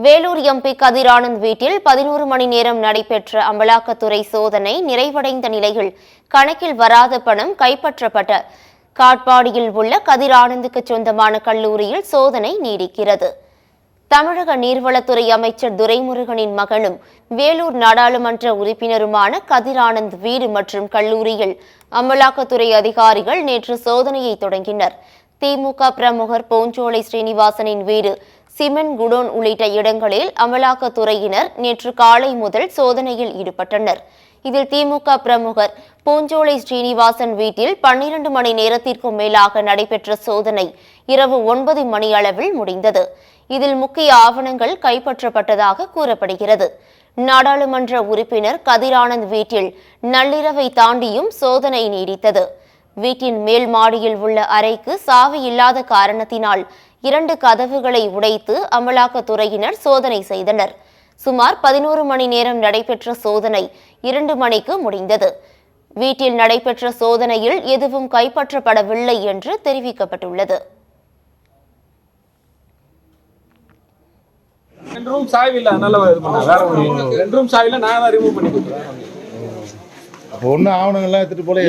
Vellore MP Kathir Anand வீட்டில் 11 மணி நேரம் நடைபெற்ற அமலாக்கத்துறை சோதனை நிறைவடைந்த நிலையில் கணக்கில் வராத பணம் கைப்பற்றப்பட்ட காட்பாடியில் உள்ள கதிர் ஆனந்துக்கு சொந்தமான கல்லூரியில் சோதனை நீடிக்கிறது. தமிழக நீர்வளத்துறை அமைச்சர் துரைமுருகனின் மகனும் வேலூர் நாடாளுமன்ற உறுப்பினருமான கதிர் ஆனந்த் வீடு மற்றும் கல்லூரியில் அமலாக்கத்துறை அதிகாரிகள் நேற்று சோதனையை தொடங்கினர். திமுக பிரமுகர் பூஞ்சோலை ஸ்ரீனிவாசனின் வீடு, சிமெண்ட் குடோன் உள்ளிட்ட இடங்களில் அமலாக்கத்துறையினர் நேற்று காலை முதல் சோதனையில் ஈடுபட்டனர். இதில் திமுக பிரமுகர் பூஞ்சோலை ஸ்ரீனிவாசன் வீட்டில் 12 மணி நேரத்திற்கும் மேலாக நடைபெற்ற சோதனை இரவு 9 மணி அளவில் முடிந்தது. இதில் முக்கிய ஆவணங்கள் கைப்பற்றப்பட்டதாக கூறப்படுகிறது. நாடாளுமன்ற உறுப்பினர் கதிர் ஆனந்த் வீட்டில் நள்ளிரவை தாண்டியும் சோதனை நீடித்தது. வீட்டின் மேல் மாடியில் உள்ள அறைக்கு சாவி இல்லாத காரணத்தினால் 2 கதவுகளை உடைத்து அமலாக்கத்துறையினர் சோதனை செய்தனர். சுமார் 11 மணி நேரம் நடைபெற்ற சோதனை 2 மணிக்கு முடிந்தது. வீட்டில் நடைபெற்ற சோதனையில் எதுவும் கைப்பற்றப்படவில்லை என்று தெரிவிக்கப்பட்டுள்ளது. ஒன்னும் ஆவணங்கள்லாம் எடுத்துட்டு போல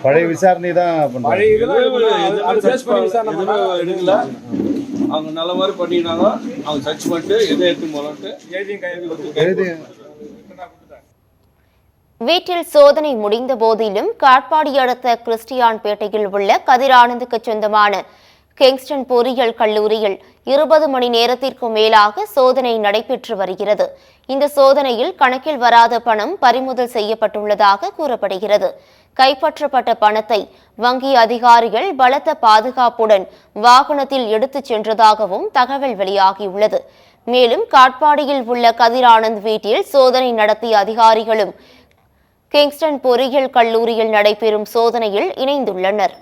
பழைய விசாரணை தான் எடுக்கல. அவங்க நல்ல மாதிரி பண்ணினாங்க. அவங்க சர்ச் பண்ணிட்டு எதை எடுத்து போலான்ட்டு வீட்டில் சோதனை முடிந்த போதிலும் காட்பாடி அடுத்த கிறிஸ்டியான் பேட்டையில் உள்ள கதிர் ஆனந்துக்கு சொந்தமான கிங்ஸ்டன் பொறியியல் கல்லூரியில் 20 மணி நேரத்திற்கு மேலாக சோதனை நடைபெற்று வருகிறது. இந்த சோதனையில் கணக்கில் வராத பணம் பறிமுதல் செய்யப்பட்டுள்ளதாக கூறப்படுகிறது. கைப்பற்றப்பட்ட பணத்தை வங்கி அதிகாரிகள் பலத்த பாதுகாப்புடன் வாகனத்தில் எடுத்துச் சென்றதாகவும் தகவல் வெளியாகியுள்ளது. மேலும் காட்பாடியில் உள்ள கதிர் ஆனந்த் வீட்டில் சோதனை நடத்திய அதிகாரிகளும் கிங்ஸ்டன் பொறியியல் கல்லூரியில் நடைபெறும் சோதனையில் இணைந்துள்ளனர்.